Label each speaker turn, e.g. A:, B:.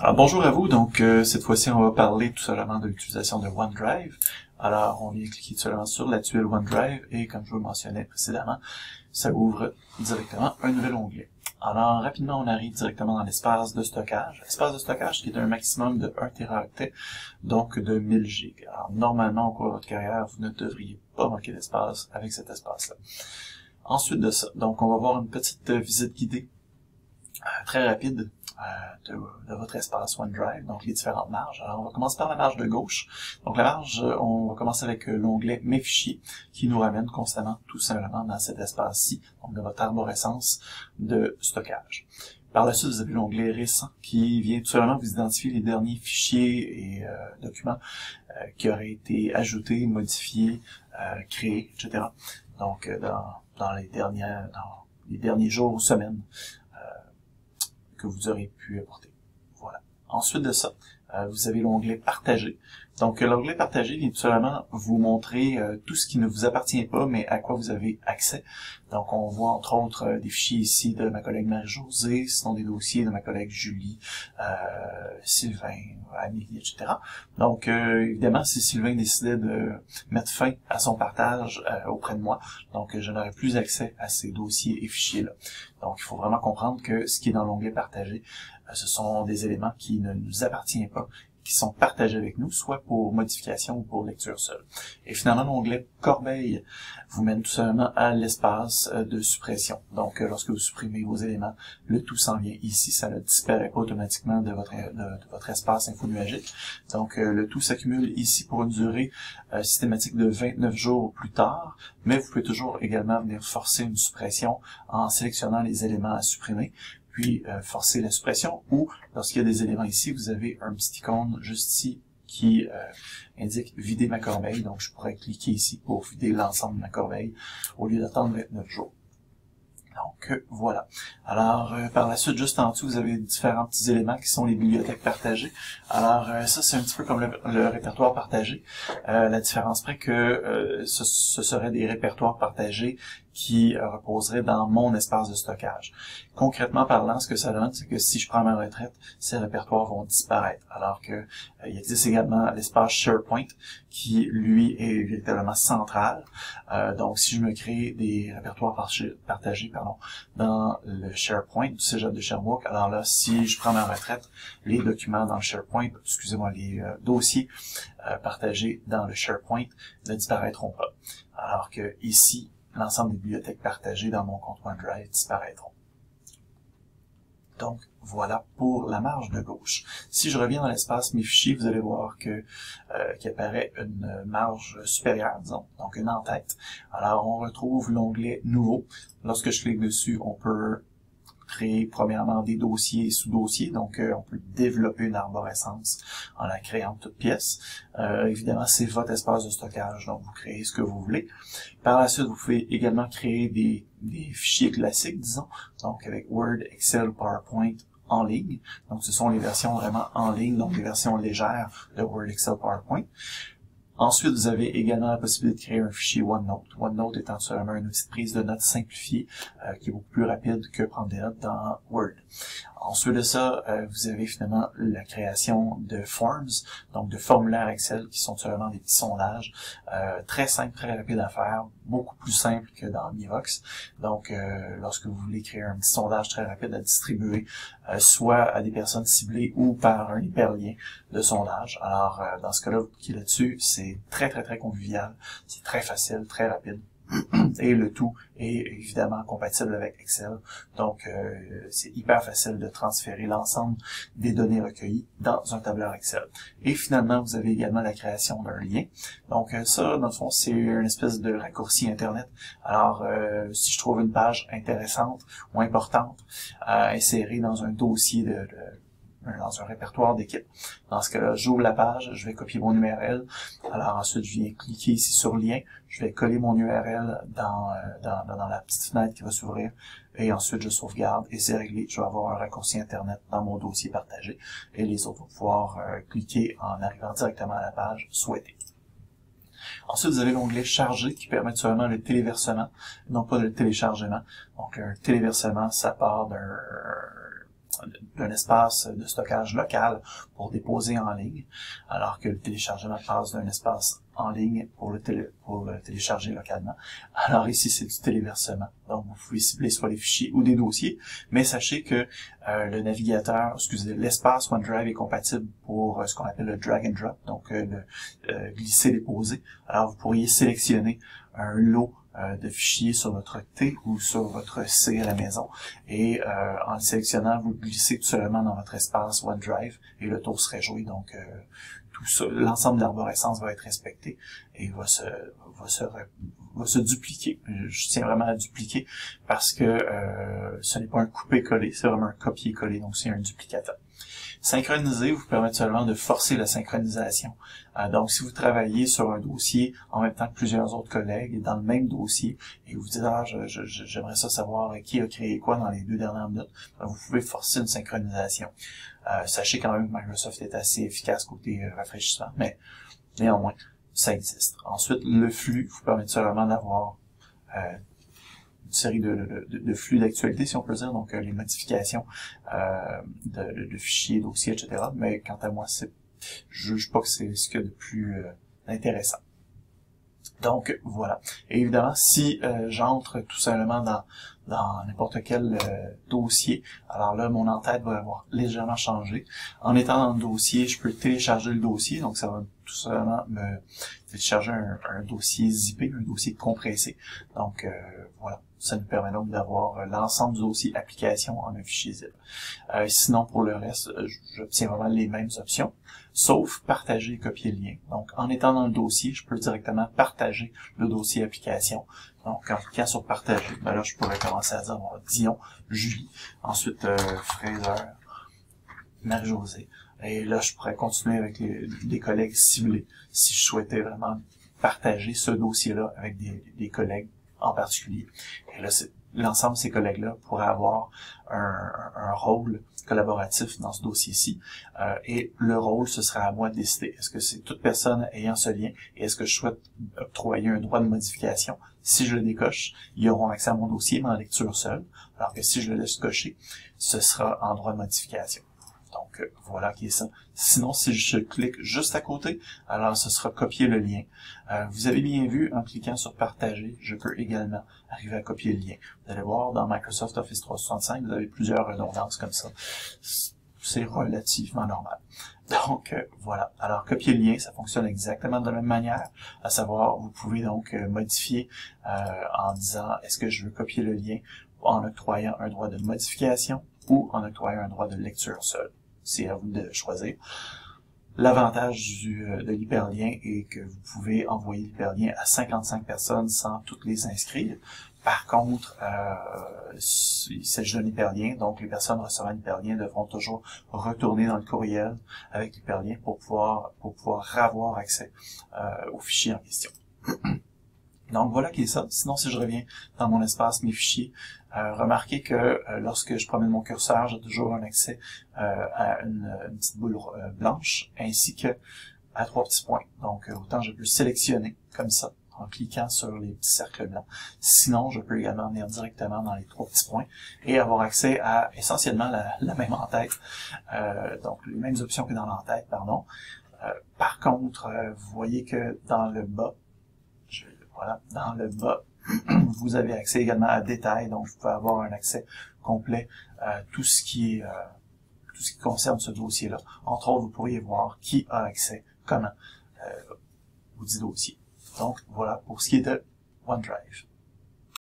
A: Alors bonjour à vous, donc cette fois-ci on va parler tout simplement de l'utilisation de OneDrive. Alors on vient cliquer tout simplement sur la tuile OneDrive et comme je vous le mentionnais précédemment, ça ouvre directement un nouvel onglet. Alors rapidement on arrive directement dans l'espace de stockage. L'espace de stockage qui est un maximum de 1 Teraoctet, donc de 1000 GB. Alors normalement au cours de votre carrière, vous ne devriez pas manquer d'espace avec cet espace-là. Ensuite de ça, donc on va voir une petite visite guidée très rapide de votre espace OneDrive, donc les différentes marges. Alors, on va commencer par la marge de gauche. Donc, la marge, on va commencer avec l'onglet Mes fichiers, qui nous ramène constamment, tout simplement, dans cet espace-ci, donc de votre arborescence de stockage. Par la suite, vous avez l'onglet Récent, qui vient tout simplement vous identifier les derniers fichiers et documents qui auraient été ajoutés, modifiés, créés, etc. Donc, dans les derniers jours ou semaines que vous aurez pu apporter. Voilà. Ensuite de ça, vous avez l'onglet Partager. Donc, l'onglet Partager vient tout simplement vous montrer tout ce qui ne vous appartient pas, mais à quoi vous avez accès. Donc, on voit entre autres des fichiers ici de ma collègue Marie-Josée, sinon des dossiers de ma collègue Julie, Sylvain, Amélie, etc. Donc, évidemment, si Sylvain décidait de mettre fin à son partage auprès de moi, donc je n'aurais plus accès à ces dossiers et fichiers-là. Donc, il faut vraiment comprendre que ce qui est dans l'onglet Partager, ce sont des éléments qui ne nous appartiennent pas, qui sont partagés avec nous, soit pour modification ou pour lecture seule. Et finalement, l'onglet Corbeille vous mène tout simplement à l'espace de suppression. Donc, lorsque vous supprimez vos éléments, le tout s'en vient ici, ça ne disparaît pas automatiquement de votre espace infonuagique. Donc, le tout s'accumule ici pour une durée systématique de 29 jours plus tard, mais vous pouvez toujours également venir forcer une suppression en sélectionnant les éléments à supprimer, puis forcer la suppression, ou lorsqu'il y a des éléments ici, vous avez un petit icône juste ici qui indique vider ma corbeille. Donc je pourrais cliquer ici pour vider l'ensemble de ma corbeille au lieu d'attendre 29 jours. Donc voilà. Alors par la suite, juste en dessous, vous avez différents petits éléments qui sont les bibliothèques partagées. Alors ça, c'est un petit peu comme le répertoire partagé. La différence près que ce serait des répertoires partagés qui reposeraient dans mon espace de stockage. Concrètement parlant, ce que ça donne, c'est que si je prends ma retraite, ces répertoires vont disparaître. Alors que il existe également l'espace SharePoint qui, lui, est véritablement central. Donc, si je me crée des répertoires partagés dans le SharePoint du Cégep de Sherbrooke, alors là, si je prends ma retraite, les documents dans le SharePoint, excusez-moi, les dossiers partagés dans le SharePoint ne disparaîtront pas. Alors que ici, l'ensemble des bibliothèques partagées dans mon compte OneDrive disparaîtront. Donc, voilà pour la marge de gauche. Si je reviens dans l'espace Mes fichiers, vous allez voir que qu'il apparaît une marge supérieure, disons, donc une en-tête. Alors, on retrouve l'onglet Nouveau. Lorsque je clique dessus, on peut créer premièrement des dossiers et sous-dossiers, donc on peut développer une arborescence en la créant de toutes pièces. Évidemment, c'est votre espace de stockage, donc vous créez ce que vous voulez. Par la suite, vous pouvez également créer des fichiers classiques, disons, donc avec Word, Excel, PowerPoint en ligne. Donc ce sont les versions vraiment en ligne, donc les versions légères de Word, Excel, PowerPoint. Ensuite, vous avez également la possibilité de créer un fichier OneNote. OneNote étant seulement un outil de prise de notes simplifié qui est beaucoup plus rapide que prendre des notes dans Word. Ensuite de ça, vous avez finalement la création de forms, donc de formulaires Excel qui sont seulement des petits sondages très simples, très rapides à faire, beaucoup plus simples que dans Mivox. Donc, lorsque vous voulez créer un petit sondage très rapide à distribuer, soit à des personnes ciblées ou par un hyperlien de sondage. Alors, dans ce cas-là, vous cliquez là-dessus, c'est très convivial, c'est très facile, très rapide. Et le tout est évidemment compatible avec Excel. Donc, c'est hyper facile de transférer l'ensemble des données recueillies dans un tableur Excel. Et finalement, vous avez également la création d'un lien. Donc, ça, dans le fond, c'est une espèce de raccourci Internet. Alors, si je trouve une page intéressante ou importante à insérer dans un dossier dans un répertoire d'équipe. Dans ce cas-là, j'ouvre la page, je vais copier mon URL. Alors ensuite, je viens cliquer ici sur lien. Je vais coller mon URL dans la petite fenêtre qui va s'ouvrir. Et ensuite, je sauvegarde et c'est réglé. Je vais avoir un raccourci Internet dans mon dossier partagé. Et les autres vont pouvoir cliquer en arrivant directement à la page souhaitée. Ensuite, vous avez l'onglet Charger qui permet seulement le téléversement, non pas le téléchargement. Donc, un téléversement, ça part d'un espace de stockage local pour déposer en ligne, alors que le téléchargement passe d'un espace en ligne pour le télécharger localement. Alors ici, c'est du téléversement. Donc, vous pouvez cibler soit des fichiers ou des dossiers, mais sachez que le navigateur, l'espace OneDrive est compatible pour ce qu'on appelle le drag and drop, donc le glisser-déposer. Alors, vous pourriez sélectionner un lot de fichiers sur votre T ou sur votre C à la maison, et en le sélectionnant, vous le glissez tout simplement dans votre espace OneDrive et le tour serait joué. Donc tout ça, l'ensemble de l'arborescence va être respecté et va se dupliquer. Je tiens vraiment à dupliquer parce que ce n'est pas un coupé-coller, c'est vraiment un copier-coller, donc c'est un duplicateur. Synchroniser vous permet seulement de forcer la synchronisation. Donc, si vous travaillez sur un dossier en même temps que plusieurs autres collègues dans le même dossier et vous dites j'aimerais ça savoir qui a créé quoi dans les 2 dernières minutes, vous pouvez forcer une synchronisation. Sachez quand même que Microsoft est assez efficace côté rafraîchissement, mais néanmoins, ça existe. Ensuite, le flux vous permet seulement d'avoir une série de flux d'actualité, si on peut dire, donc les modifications de fichiers, dossiers, etc. Mais quant à moi, je juge pas que c'est ce qu'il y a de plus intéressant. Donc, voilà. Et évidemment, si j'entre tout simplement dans n'importe quel dossier, alors là, mon en-tête va avoir légèrement changé. En étant dans le dossier, je peux télécharger le dossier, donc ça va tout simplement me télécharger un dossier zippé, un dossier compressé. Donc, voilà. Ça nous permet donc d'avoir l'ensemble du dossier application en un fichier zip. Sinon, pour le reste, j'obtiens vraiment les mêmes options, sauf partager et copier le lien. Donc, en étant dans le dossier, je peux directement partager le dossier application. Donc, en cliquant sur partager, ben là, je pourrais commencer à dire, Dion, Julie, ensuite Fraser, Marie-Josée. Et là, je pourrais continuer avec des collègues ciblés si je souhaitais vraiment partager ce dossier-là avec des collègues en particulier. Et là, l'ensemble de ces collègues-là pourraient avoir un rôle collaboratif dans ce dossier-ci. Et le rôle, ce sera à moi de décider. Est-ce que c'est toute personne ayant ce lien et est-ce que je souhaite octroyer un droit de modification? Si je le décoche, ils auront accès à mon dossier, mais en lecture seule. Alors que si je le laisse cocher, ce sera en droit de modification. Donc, voilà qui est ça. Sinon, si je clique juste à côté, alors ce sera copier le lien. Vous avez bien vu, en cliquant sur partager, je peux également arriver à copier le lien. Vous allez voir, dans Microsoft Office 365, vous avez plusieurs redondances comme ça. C'est relativement normal. Donc, voilà. Alors, copier le lien, ça fonctionne exactement de la même manière. À savoir, vous pouvez donc modifier en disant, est-ce que je veux copier le lien en octroyant un droit de modification ou en octroyant un droit de lecture seule. C'est à vous de choisir. L'avantage de l'hyperlien est que vous pouvez envoyer l'hyperlien à 55 personnes sans toutes les inscrire. Par contre, il s'agit d'un hyperlien, donc les personnes recevant l'hyperlien devront toujours retourner dans le courriel avec l'hyperlien pour pouvoir avoir accès au fichier en question. Donc voilà qui est ça. Sinon, si je reviens dans mon espace, mes fichiers, remarquez que lorsque je promène mon curseur, j'ai toujours un accès à une petite boule blanche, ainsi que à 3 petits points. Donc autant je peux sélectionner comme ça, en cliquant sur les petits cercles blancs. Sinon, je peux également venir directement dans les 3 petits points et avoir accès à essentiellement la même en-tête, donc les mêmes options que dans l'en-tête, pardon. Par contre, vous voyez que dans le bas, dans le bas, vous avez accès également à détails, donc vous pouvez avoir un accès complet à tout ce qui concerne ce dossier-là. Entre autres, vous pourriez voir qui a accès, comment, aux 10 dossiers. Donc, voilà pour ce qui est de OneDrive.